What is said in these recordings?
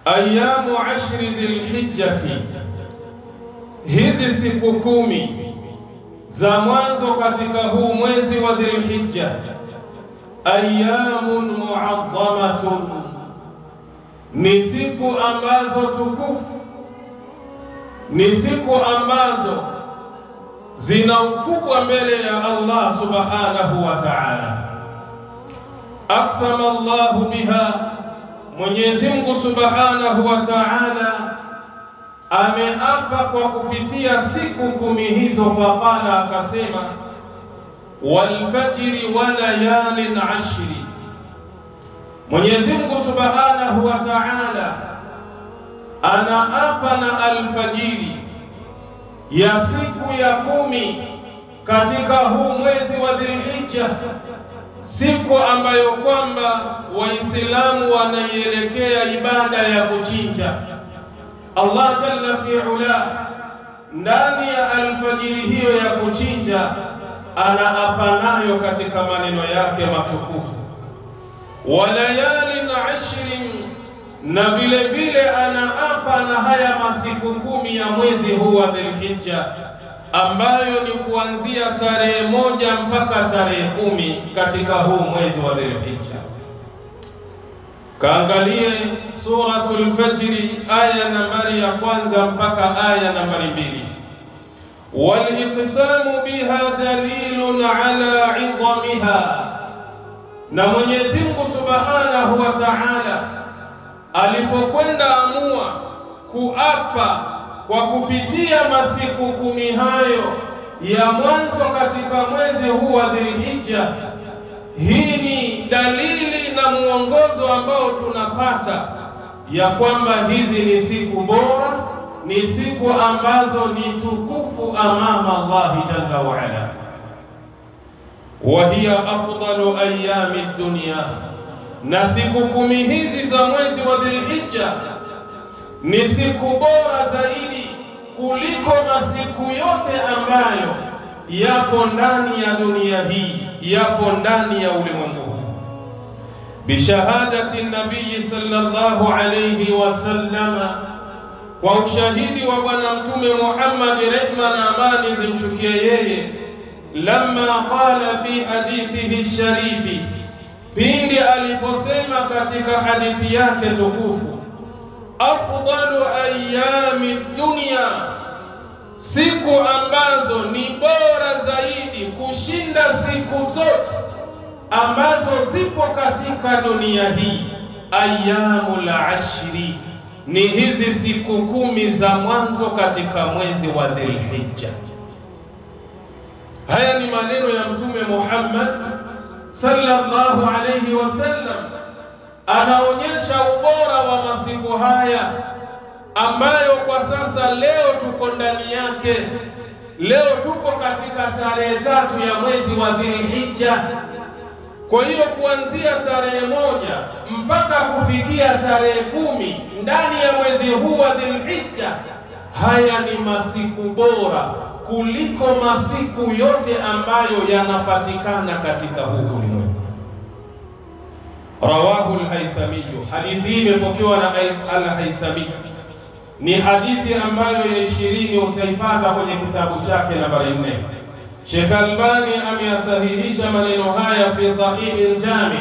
Ayamu ashri dhilhijjati, hizi siku 10 za mwanzo katika huu mwezi wa Dhilhijja, ayamun mu'azzamatun, ni siku ambazo tukufu, ni siku ambazo zina ukubwa mbele ya Allah subhanahu wa ta'ala. Aqsama Allahu biha, Mwenyezi Mungu subhanahu wa ta'ala ameapa kwa kupitia siku 10 hizo. Faqala, akasema walfajri wa layalin ashri, Mwenyezi Mungu subhanahu wa ta'ala anaapa na alfajiri ya siku ya 10 katika huu mwezi wa Dhulhijja, siku ambayo kwamba Waislamu wanaielekea ibada ya kuchinja. Allah jalla fi'ala ndani ya alfajiri hiyo ya kuchinja anaapa nayo katika maneno yake matukufu, walayalin ashrin, na vile vile anaapa na haya masiku 10 ya mwezi huu wa Dhulhijja, ambayo ni kuanzia tarehe 1 mpaka tarehe 10 katika huu mwezi wa Dhulhijja. Kaangalie suratul Fajri aya nambari ya 1 mpaka aya nambari 2. Wal-iqsamu biha dalilun ala 'idamiha, na Mwenyezi Mungu subhanahu wa ta'ala alipokwenda amua kuapa kwa kupitia masiku 10 hayo ya mwanzo katika mwezi huu wa Dhulhijja, hii ni dalili na muongozo ambao tunapata ya kwamba hizi ni siku bora, ni siku ambazo ni tukufu amama Allah jalla wa ala. Wa hiya afdalu ayami dunya, na siku 10 hizi za mwezi wa Dhulhijja ni siku bora zaidi kuliko masiku yote ambayo yapo ndani ya dunia hii, yapo ndani ya ulimwengu huu. Bishahadati nabii sallallahu alayhi wasallam, kwa ushahidi wa bwana mtume Muhammad, rehma na amani zimshukie yeye, lamma qala fi hadithihi sharifi, pindi aliposema katika hadithi yake tukufu, afdalu ayami dunya, siku ambazo ni bora zaidi kushinda siku zote ambazo zipo katika dunia hii, ayyamul ashri, ni hizi siku 10 za mwanzo katika mwezi wa Dhulhijja. Haya ni maneno ya mtume Muhammad sallallahu alayhi wasallam, anaonyesha ubora wa masiku haya ambayo kwa sasa leo tuko ndani yake. Leo tuko katika tarehe 3 ya mwezi wa Dhulhijja. Kwa hiyo kuanzia tarehe 1 mpaka kufikia tarehe 10 ndani ya mwezi huu wa Dhulhijja, haya ni masiku bora kuliko masiku yote ambayo yanapatikana katika huu ulimwengu. Rawahu al-Haythami, hadithi hii imepokewa na al-Haythami. Ni hadithi ambayo ya 20 utaipata kwenye kitabu chake nambari 4. Sheikh Albani ameyasahihisha maneno haya fi Sahih al-Jami,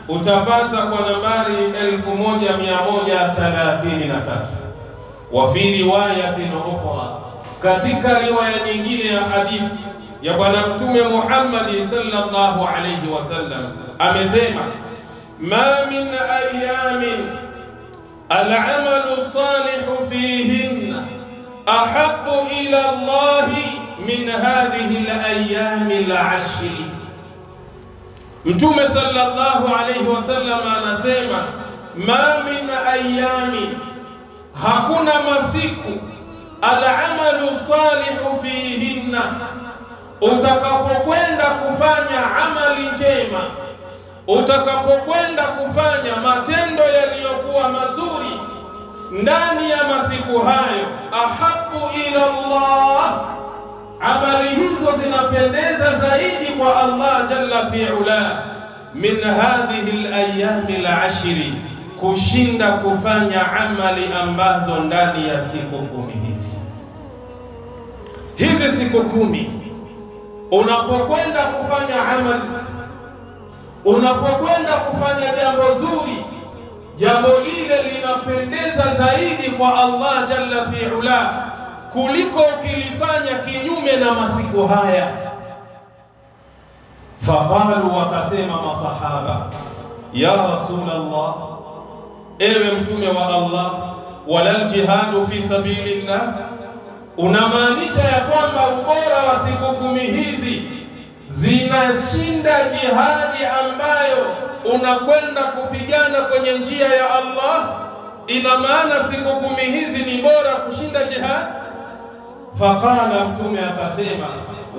utapata kwa nambari 1133. Wa fi riwayatin ukhra, katika riwaya nyingine ya hadithi ya bwana mtume Muhammad sallallahu alayhi wasallam amesema, ma min ayamin al-amalu salihu fihinna ahabbu ila Allah min hadhihi al-ayami al-ashri. Mtume sallallahu alayhi wasallam anasema, ma min ayami, hakuna masiku, al-amalu salihu fihinna, utakapokwenda kufanya amali njema, utakapokwenda kufanya matendo yaliyokuwa mazuri ndani ya masiku hayo, ahabbu ila Allah, amali hizo zinapendeza zaidi kwa Allah jalla fi'ala, min hadhihi al-ayami al-ashri, kushinda kufanya amali ambazo ndani ya siku 10 hizi. Hizi siku 10 unapokwenda kufanya amali, unapokwenda kufanya jambo zuri, jambo lile linapendeza zaidi kwa Allah jalla fi'ala kuliko ukilifanya kinyume na masiku haya. Faqalu, wakasema masahaba, ya Rasulullah, ewe mtume wa Allah, wala jihadu fi sabilillah, unamaanisha ya kwamba ubora wa siku 10 hizi zinashinda jihadi ambayo unakwenda kupigana kwenye njia ya Allah? Ina maana siku 10 hizi ni bora kushinda jihad? Faqala, mtume akasema,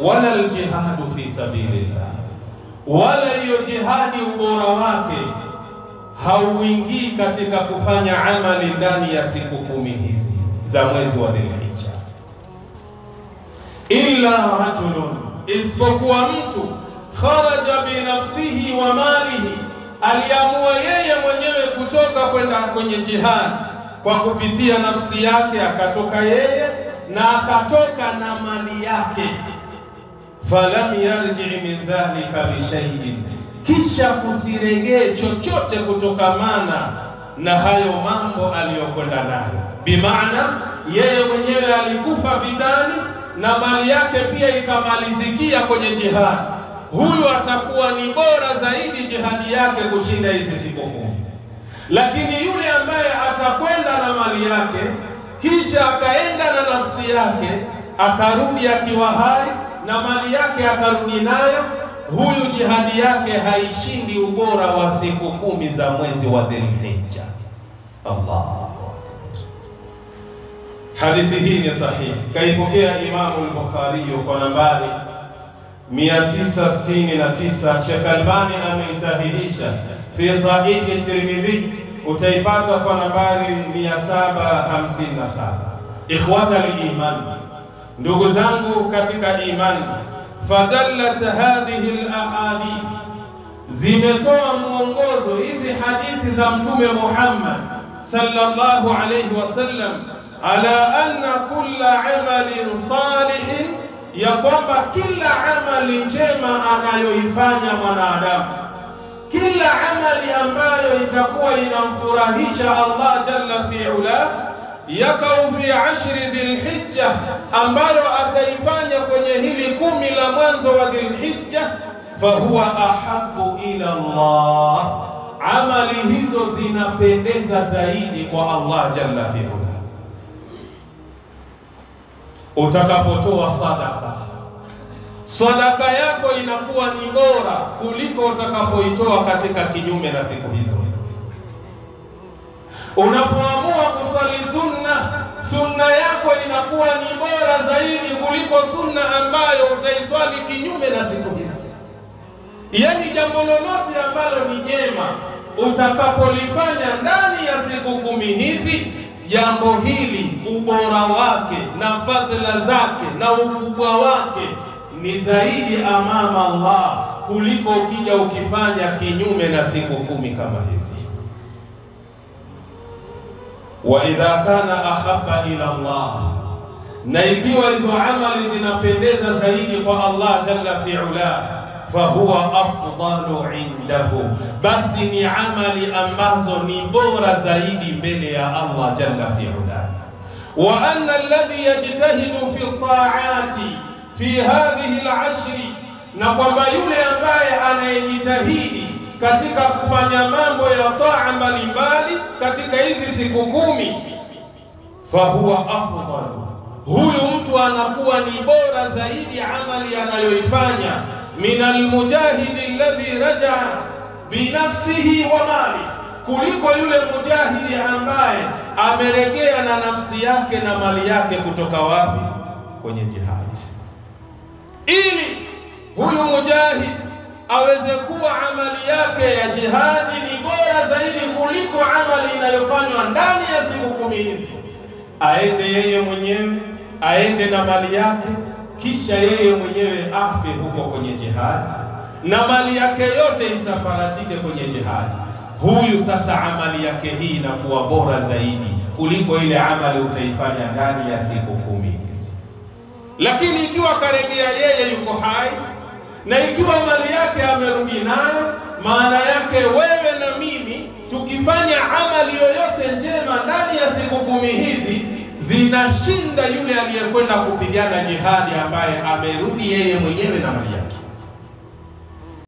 wala aljihadu fi sabilillah, wala hiyo jihadi ubora wake hauingii katika kufanya amali ndani ya siku 10 hizi za mwezi wa Dhulhijja, illa rajulun, isipokuwa mtu kharaja binafsihi wa malihi, aliamua yeye mwenyewe kutoka kwenda kwenye jihad kwa kupitia nafsi yake, akatoka yeye na akatoka na mali yake. Falam yarji min dhalika bishay'in, kisha kusiregee chochote kutokamana na hayo mambo aliyokwenda nayo. Bimaana yeye mwenyewe alikufa vitani na mali yake pia ikamalizikia kwenye jihad. Huyu atakuwa ni bora zaidi jihadi yake kushinda hizi siku 10. Lakini yule ambaye atakwenda na mali yake kisha akaenda na nafsi yake, akarudi akiwa hai na mali yake akarudi nayo, huyu jihadi yake haishindi ubora wa siku 10 za mwezi wa Dhulhijja. Allah. Hadithi hii ni sahihi, kaipokea Imamu al-Bukhari kwa nambari 969. Sheikh Albani ameisahihisha fi sahihi Tirmidhi, utaipata kwa nambari 757. Ikhwata al-iman, ndugu zangu katika imani, fadallat hadhihi al-ahadith, zimetoa muongozo hizi hadithi za Mtume Muhammad sallallahu alayhi wasallam ala anna kulla amalin salihin, ya kwamba kila amali njema anayoifanya mwanadamu, kila amali ambayo itakuwa inamfurahisha Allah jalla fi'ala, yakau fi 10 Dhulhijja, ambayo ataifanya kwenye hili 10 la mwanzo wa Dhulhijja, fahuwa ahabbu ila Allah, amali hizo zinapendeza zaidi kwa Allah jalla fi'ala. Utakapotoa sadaka yako inakuwa ni bora kuliko utakapoitoa katika kinyume na siku hizo. Unapoamua kusali sunna yako inakuwa ni bora zaidi kuliko sunna ambayo utaiswali kinyume na siku hizi. Yaani jambo lolote ambalo ni jema utakapolifanya ndani ya siku 10 hizi, jambo hili ubora wake na fadhila zake na ukubwa wake ni zaidi amama Allah kuliko ukija ukifanya kinyume na siku 10 kama hizi. Wa idha kana ahabba ila Allah, na ikiwa hizo amali zinapendeza zaidi kwa Allah jalla fi'ala, fahuwa afdalu indahu, basi ni amali ambazo ni bora zaidi mbele ya Allah jalla fi'ala. Wa anna alladhi yajtahidu fi ta'ati fi hadhihi al-'ashr, na kwamba yule ambaye anayejitahidi katika kufanya mambo ya taa mbalimbali katika hizi siku 10, fahuwa afdalu, huyu mtu anakuwa ni bora zaidi amali anayoifanya min almujahidi alladhi raja'a binafsihi wa mali, kuliko yule mujahidi ambaye amerejea na nafsi yake na mali yake kutoka wapi? Kwenye jihad. Ili huyu mujahid aweze kuwa amali yake ya jihadi ni bora zaidi kuliko amali inayofanywa ndani ya siku 10 hizi, aende yeye mwenyewe, aende na mali yake, kisha yeye mwenyewe afe huko kwenye jihad na mali yake yote isaparatike kwenye jihad. huyu sasa amali yake hii inakuwa bora zaidi kuliko ile amali utaifanya ndani ya siku 10 hizi. Lakini ikiwa karejea yeye yuko hai, na ikiwa mali yake amerudi nayo, maana yake wewe na mimi tukifanya amali yoyote njema ndani ya siku 10 hizi zinashinda yule aliyekwenda kupigana jihadi ambaye amerudi yeye mwenyewe na mali yake.